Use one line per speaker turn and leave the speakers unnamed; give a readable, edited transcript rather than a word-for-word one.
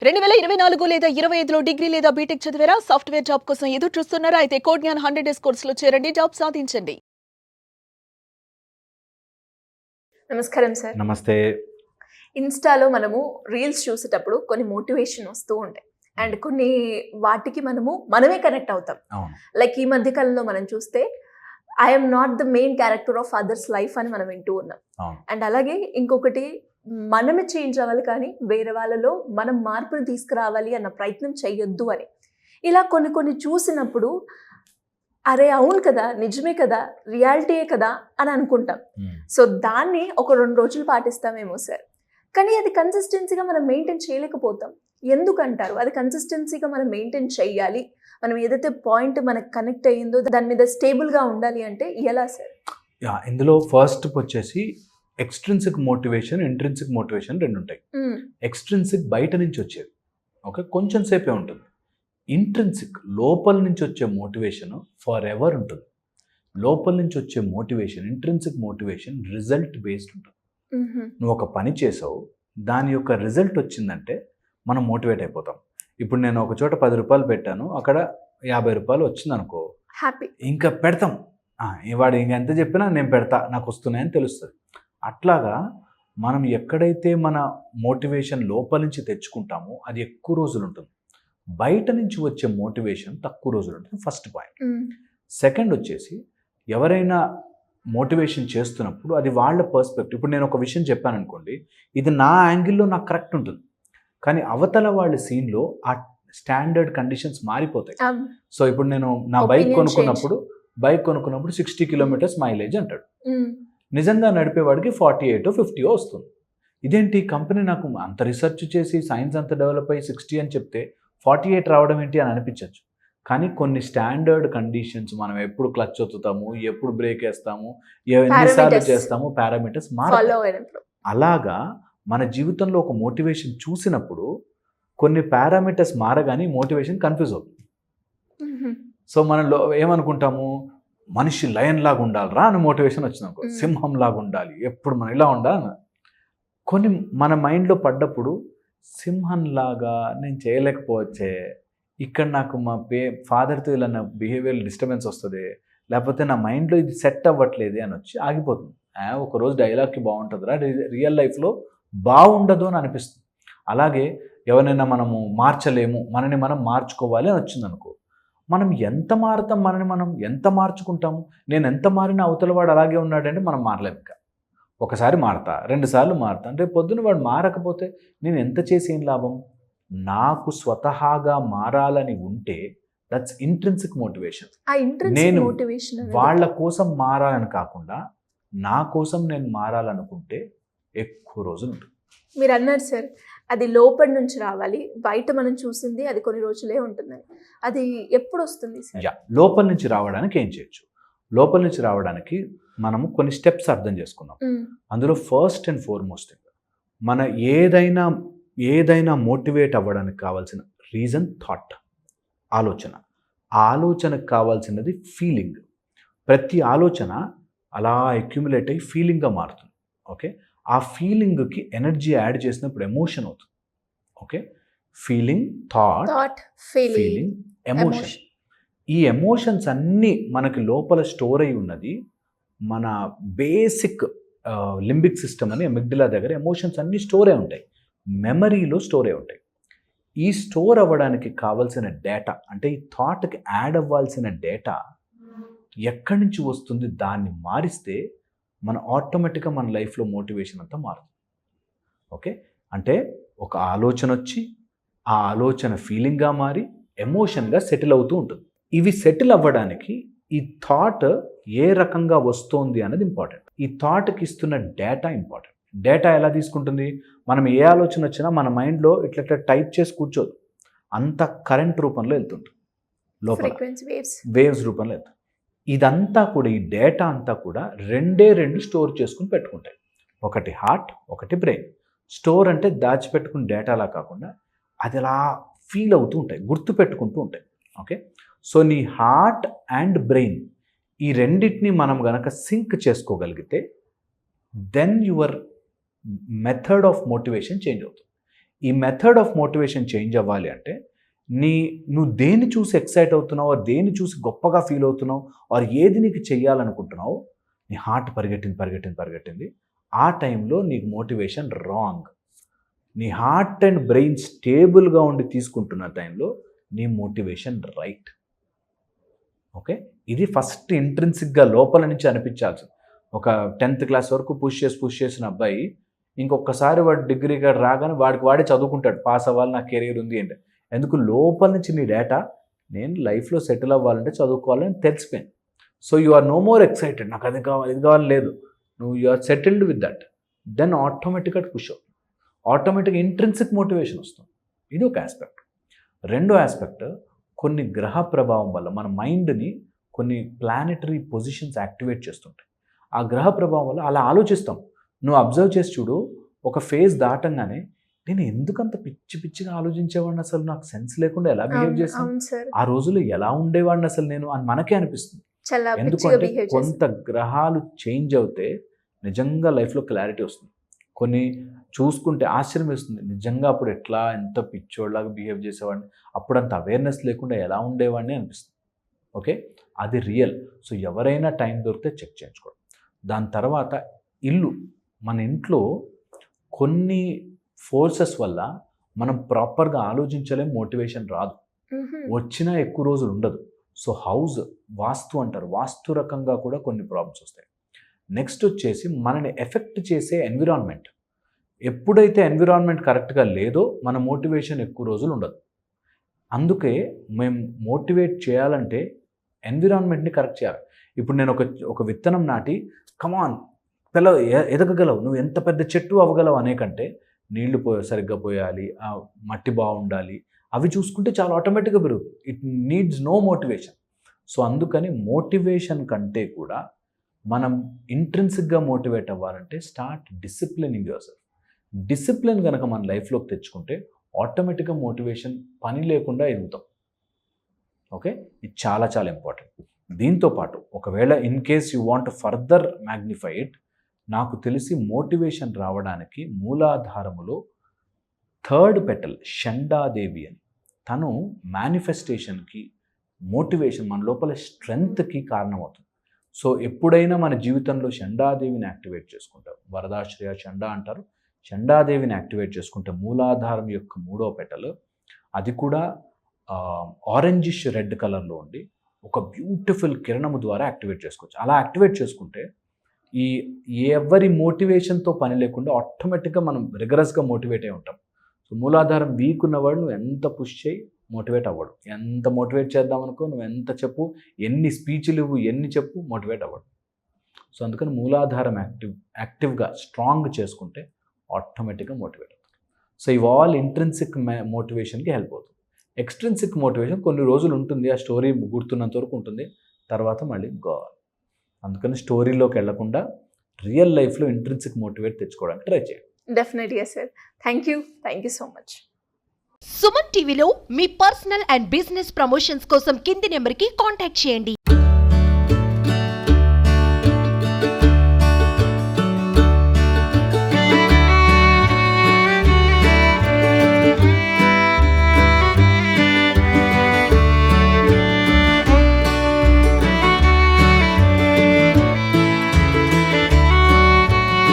2024 లేదా 25లో డిగ్రీ లేదా బీటెక్ చదివారా? సాఫ్ట్‌వేర్ జాబ్ కోసం ఎదురు చూస్తున్నారా? అయితే కోడ్‌జ్ఞాన్ 100 డేస్ కోర్సులో చేరండి. జాబ్ సాధించండి. నమస్కారం సార్.
నమస్తే.
ఇన్‌స్టాలో మనము రీల్స్ చూసేటప్పుడు కొన్ని మోటివేషన్ వస్తూ ఉంటాయి. అండ్ కొన్ని వాటికి మనమే కనెక్ట్ అవుతాం.
అవును.
లైక్ ఈ మధ్య కాలంలో మనం చూస్తే I am not the main character of others life అని మనం వింటూ ఉన్నాం.
అవును.
అండ్ అలాగే ఇంకొకటి మనమే చేంజ్ అవ్వాలి కానీ వేరే వాళ్ళలో మనం మార్పులు తీసుకురావాలి అన్న ప్రయత్నం చేయొద్దు అని. ఇలా కొన్ని కొన్ని చూసినప్పుడు అరే అవును కదా, నిజమే కదా, రియాలిటీయే కదా అని అనుకుంటాం. సో దాన్ని ఒక 2 రోజులు పాటిస్తామేమో సార్, కానీ అది కన్సిస్టెన్సీగా మనం మెయింటైన్ చేయలేకపోతాం. ఎందుకంటారు? అది కన్సిస్టెన్సీగా మనం మెయింటైన్ చేయాలి, మనం ఏదైతే పాయింట్ మనకు కనెక్ట్ అయ్యిందో దాని మీద స్టేబుల్గా ఉండాలి అంటే ఎలా సార్?
ఇందులో ఫస్ట్ వచ్చేసి ఎక్స్ట్రిన్సిక్ మోటివేషన్, ఇంట్రిన్సిక్ మోటివేషన్ రెండు ఉంటాయి. ఎక్స్ట్రిన్సిక్ బయట నుంచి వచ్చేది, ఓకే, కొంచెం సేపే ఉంటుంది. ఇంట్రిన్సిక్ లోపల నుంచి వచ్చే మోటివేషన్ ఫర్ ఎవర్ ఉంటుంది. లోపల నుంచి వచ్చే motivation, intrinsic motivation result based ఉంటుంది. నువ్వు ఒక పని చేసావు, దాని యొక్క రిజల్ట్ వచ్చిందంటే మనం మోటివేట్ అయిపోతాం. ఇప్పుడు నేను ఒక చోట 10 రూపాయలు పెట్టాను, అక్కడ 50 రూపాయలు వచ్చింది అనుకో,
హ్యాపీ,
ఇంకా పెడతాం. వాడు ఇంక ఎంత చెప్పినా నేను పెడతా, నాకు వస్తున్నాయని తెలుస్తుంది. అట్లాగా మనం ఎక్కడైతే మన మోటివేషన్ లోపల నుంచి తెచ్చుకుంటామో అది ఎక్కువ రోజులు ఉంటుంది. బయట నుంచి వచ్చే మోటివేషన్ తక్కువ రోజులు ఉంటుంది. First point. సెకండ్ వచ్చేసి ఎవరైనా మోటివేషన్ చేస్తున్నప్పుడు అది వాళ్ళ పర్స్పెక్టివ్. ఇప్పుడు నేను ఒక విషయం చెప్పాను అనుకోండి, ఇది నా యాంగిల్లో నాకు కరెక్ట్ ఉంటుంది, కానీ అవతల వాళ్ళ సీన్లో ఆ స్టాండర్డ్ కండిషన్స్ మారిపోతాయి. సో ఇప్పుడు నేను నా బైక్ కొనుక్కున్నప్పుడు 60 కిలోమీటర్స్ మైలేజ్ అంటాడు, నిజంగా నడిపేవాడికి 48 50 వస్తుంది. ఇదేంటి కంపెనీ నాకు అంత రీసెర్చ్ చేసి సైన్స్ అంత డెవలప్ అయ్యి 60 అని చెప్తే 48 రావడం ఏంటి అని అనిపించవచ్చు. కానీ కొన్ని స్టాండర్డ్ కండిషన్స్, మనం ఎప్పుడు క్లచ్ ఒత్తుతాము, ఎప్పుడు బ్రేక్ వేస్తాము, ఎన్నిసార్లు చేస్తాము, పారామీటర్స్ మారుతాయి. అలాగా మన జీవితంలో ఒక మోటివేషన్ చూసినప్పుడు కొన్ని పారామీటర్స్ మారగానే మోటివేషన్ కన్ఫ్యూజ్ అవుతుంది. సో మనం ఏమనుకుంటాము, మనిషి లయన్ లాగా ఉండాలిరా అని మోటివేషన్ వచ్చిందనుకో, సింహం లాగా ఉండాలి, ఎప్పుడు మనం ఇలా ఉండాలి. కొన్ని మన మైండ్లో పడ్డప్పుడు సింహం లాగా నేను చేయలేకపోవచ్చే, ఇక్కడ నాకు మా ఫాదర్తో ఇలా నా బిహేవియర్ డిస్టర్బెన్స్ వస్తుంది, లేకపోతే నా మైండ్లో ఇది సెట్ అవ్వట్లేదు అని వచ్చి ఆగిపోతుంది. ఒకరోజు డైలాగ్కి బాగుంటుందిరా, రియల్ లైఫ్లో బాగుండదు అని అనిపిస్తుంది. అలాగే ఎవరైనా మనము మార్చలేము, మనని మనం మార్చుకోవాలి అని వచ్చిందనుకో, మనం ఎంత మారుతాం, మనని మనం ఎంత మార్చుకుంటాము. నేను ఎంత మారినా అవతల వాడు అలాగే ఉన్నాడంటే మనం మారలేము. ఇంకా ఒకసారి మారతా, 2 సార్లు మారతా అంటే పొద్దున వాడు మారకపోతే నేను ఎంత చేసి ఏం లాభం? నాకు స్వతహాగా మారాలని ఉంటే దట్స్ ఇంట్రిన్సిక్ మోటివేషన్. నేను వాళ్ళ కోసం మారాలని కాకుండా నా కోసం నేను మారాలనుకుంటే ఎక్కువ రోజులు ఉంటుంది.
మీరు అన్నారు సార్, అది లోపల నుంచి రావాలి, బయట మనం చూసింది అది కొన్ని రోజులే ఉంటుందని. అది ఎప్పుడు వస్తుంది సార్?
లోపల నుంచి రావడానికి ఏం చేయొచ్చు? లోపల నుంచి రావడానికి మనము కొన్ని స్టెప్స్ అర్థం చేసుకున్నాం. అందులో ఫస్ట్ అండ్ ఫార్మోస్ట్ మన ఏదైనా మోటివేట్ అవ్వడానికి కావాల్సిన రీజన్ థాట్, ఆలోచన. ఆ ఆలోచనకు కావాల్సినది ఫీలింగ్. ప్రతి ఆలోచన అలా అక్యుములేట్ అయ్యి ఫీలింగ్గా మారుతుంది. ఓకే, ఆ ఫీలింగ్కి ఎనర్జీ యాడ్ చేసినప్పుడు ఎమోషన్ అవుతుంది. Okay, feeling, thought, feeling, emotion. ఈ ఎమోషన్స్ అన్నీ మనకి లోపల స్టోర్ అయి ఉన్నది. మన బేసిక్ లింబిక్ సిస్టమ్ అని అమిగ్డలా దగ్గర ఎమోషన్స్ అన్నీ స్టోర్ అయి ఉంటాయి, మెమరీలో స్టోర్ అయి ఉంటాయి. ఈ స్టోర్ అవ్వడానికి కావాల్సిన డేటా, అంటే ఈ థాట్కి యాడ్ అవ్వాల్సిన డేటా ఎక్కడి నుంచి వస్తుంది, దాన్ని మారిస్తే మన ఆటోమేటిక్గా మన లైఫ్లో మోటివేషన్ అంతా మారుతుంది. ఓకే, అంటే ఒక ఆలోచన వచ్చి ఆ ఆలోచన ఫీలింగ్గా మారి ఎమోషన్గా సెటిల్ అవుతూ ఉంటుంది. ఇవి సెటిల్ అవ్వడానికి ఈ థాట్ ఏ రకంగా వస్తోంది అనేది ఇంపార్టెంట్. ఈ థాట్కి ఇస్తున్న డేటా ఇంపార్టెంట్. డేటా ఎలా తీసుకుంటుంది? మనం ఏ ఆలోచన వచ్చినా మన మైండ్లో ఇట్లా టైప్ చేసి కూర్చోదు, అంత కరెంట్ రూపంలో వెళ్తుంటుంది, లోపల వేవ్స్ రూపంలో వెళ్తుంది. ఇదంతా కూడా, ఈ డేటా అంతా కూడా రెండు స్టోర్ చేసుకుని పెట్టుకుంటాయి. ఒకటి హార్ట్, ఒకటి బ్రెయిన్. స్టోర్ అంటే దాచిపెట్టుకుని డేటాలా కాకుండా అది అలా ఫీల్ అవుతూ ఉంటాయి, గుర్తు పెట్టుకుంటూ ఉంటాయి. ఓకే, సో నీ హార్ట్ అండ్ బ్రెయిన్ ఈ రెండింటిని మనం గనక సింక్ చేసుకోగలిగితే then your method of motivation change అవుతుంది. ఈ మెథడ్ ఆఫ్ మోటివేషన్ చేంజ్ అవ్వాలి అంటే నువ్వు దేన్ని చూసి ఎక్సైట్ అవుతున్నావు, దేన్ని చూసి గొప్పగా ఫీల్ అవుతున్నావు, ఆర్ ఏది నీకు చెయ్యాలనుకుంటున్నావు, నీ హార్ట్ పరిగెట్టింది. ఆ టైంలో నీకు మోటివేషన్ రాంగ్. నీ హార్ట్ అండ్ బ్రెయిన్ స్టేబుల్గా ఉండి తీసుకుంటున్న టైంలో నీ మోటివేషన్ రైట్. ఓకే, ఇది ఫస్ట్ ఇంట్రిన్సిక్గా లోపల నుంచి అనిపించాల్సింది. ఒక 10th క్లాస్ వరకు పుష్ చేసిన అబ్బాయి ఇంకొకసారి వాడు డిగ్రీగా రాగానే వాడే చదువుకుంటాడు, పాస్ అవ్వాలి, నా కెరీర్ ఉంది అంటే. ఎందుకు? లోపల నుంచి నీ డేటా నేను లైఫ్లో సెటిల్ అవ్వాలంటే చదువుకోవాలని తెలిసిపోయింది. So you are no more excited, నాకు అది కావాలి ఇది కావాలి లేదు. నువ్వు you are settled with that, then ఆటోమేటిక్గా పుష్ అవుతుంది, ఆటోమేటిక్గా ఇంట్రిన్సిక్ మోటివేషన్ వస్తుంది. ఇది ఒక ఆస్పెక్ట్. రెండో ఆస్పెక్ట్, కొన్ని గ్రహ ప్రభావం వల్ల మన మైండ్ని కొన్ని ప్లానెటరీ పొజిషన్స్ యాక్టివేట్ చేస్తుంటాయి. ఆ గ్రహ ప్రభావం వల్ల అలా ఆలోచిస్తాం. నువ్వు అబ్జర్వ్ చేసి చూడు, ఒక ఫేజ్ దాటంగానే నేను ఎందుకంత పిచ్చిగా ఆలోచించేవాడిని, అసలు నాకు సెన్స్ లేకుండా ఎలా బిహేవ్ చేశాను, ఆ రోజుల్లో ఎలా ఉండేవాడిని అసలు నేను అని మనకే అనిపిస్తుంది. ఎందుకంటే కొంత గ్రహాలు చేంజ్ అవుతే నిజంగా లైఫ్లో క్లారిటీ వస్తుంది. కొన్ని చూసుకుంటే ఆశ్చర్యం వేస్తుంది, నిజంగా అప్పుడు ఎట్లా ఎంత పిచ్చోళ్ళలాగా బిహేవ్ చేసేవాడిని, అప్పుడు అంత అవేర్నెస్ లేకుండా ఎలా ఉండేవాడిని అనిపిస్తుంది. ఓకే, అది రియల్. సో ఎవరైనా టైం దొరికితే చెక్ చేయించుకోవడం. దాని తర్వాత ఇల్లు, మన ఇంట్లో కొన్ని ఫోర్సెస్ వల్ల మనం ప్రాపర్గా ఆలోచించలేం, మోటివేషన్ రాదు, వచ్చినా ఎక్కువ రోజులు ఉండదు. సో హౌస్ వాస్తు అంటారు, వాస్తు రకంగా కూడా కొన్ని ప్రాబ్లమ్స్ వస్తాయి. నెక్స్ట్ వచ్చేసి మనని ఎఫెక్ట్ చేసే ఎన్విరాన్మెంట్. ఎప్పుడైతే ఎన్విరాన్మెంట్ కరెక్ట్గా లేదో మన మోటివేషన్ ఎక్కువ రోజులు ఉండదు. అందుకే మేము మోటివేట్ చేయాలంటే ఎన్విరాన్మెంట్ని కరెక్ట్ చేయాలి. ఇప్పుడు నేను ఒక విత్తనం నాటి కమాన్ ఎదగగలవు, నువ్వు ఎంత పెద్ద చెట్టు అవ్వగలవు అనే కంటే నీళ్లు సరిగ్గా పోయాలి, ఆ మట్టి బాగుండాలి, అవి చూసుకుంటే చాలా ఆటోమేటిక్గా పెరుగుతుంది. It needs no motivation. So అందుకని మోటివేషన్ కంటే కూడా మనం ఇంట్రిన్సిక్గా మోటివేట్ అవ్వాలంటే start disciplining yourself. Discipline కనుక మన లైఫ్లోకి తెచ్చుకుంటే ఆటోమేటిక్గా మోటివేషన్ పని లేకుండా ఎదుగుతాం. ఓకే, ఇది చాలా చాలా ఇంపార్టెంట్. దీంతో పాటు ఒకవేళ in case you want further magnify it, నాకు తెలిసి మోటివేషన్ రావడానికి మూలాధారములో 3rd పెటల్ షండాదేవి అని, తను మేనిఫెస్టేషన్కి, మోటివేషన్, మన లోపల స్ట్రెంగ్త్కి కారణమవుతుంది. సో ఎప్పుడైనా మన జీవితంలో షండాదేవిని యాక్టివేట్ చేసుకుంటాం, వరదాశ్రయ షండా అంటారు, షండాదేవిని యాక్టివేట్ చేసుకుంటే మూలాధారం యొక్క 3వ పెటల్, అది కూడా ఆరెంజిష్ రెడ్ కలర్లో ఉండి ఒక బ్యూటిఫుల్ కిరణము ద్వారా యాక్టివేట్ చేసుకోవచ్చు. అలా యాక్టివేట్ చేసుకుంటే ఎవరి మోటివేషన్తో పని లేకుండా ఆటోమేటిక్గా మనం రిగరస్గా మోటివేట్ అయి ఉంటాం. సో మూలాధారం వీక్ ఉన్నవాడు నువ్వు ఎంత పుష్ చేయి మోటివేట్ అవ్వడు, ఎంత మోటివేట్ చేద్దామనుకో నువ్వు ఎంత చెప్పు, ఎన్ని స్పీచ్లు ఇవ్వు, ఎన్ని చెప్పు, మోటివేట్ అవ్వడు. సో అందుకని మూలాధారం యాక్టివ్గా స్ట్రాంగ్ చేసుకుంటే ఆటోమేటిక్గా మోటివేట్ అవుతుంది. సో ఇవి ఆల్ ఇంట్రిన్సిక్ మోటివేషన్కి హెల్ప్ అవుతుంది. ఎక్స్ట్రిన్సిక్ మోటివేషన్ కొన్ని రోజులు ఉంటుంది, ఆ స్టోరీ గుర్తున్నంత వరకు ఉంటుంది, తర్వాత మళ్ళీ గోవాలి. అందుకని స్టోరీలోకి వెళ్లకుండా రియల్ లైఫ్లో ఇంట్రిన్సిక్ మోటివేట్ తెచ్చుకోవడానికి ట్రై చేయండి.
డెఫినెట్గా sir, thank you so much.
Suman టీవీలో మీ పర్సనల్ అండ్ బిజినెస్ ప్రమోషన్స్ కోసం కింది నెంబర్కి కాంటాక్ట్ చేయండి.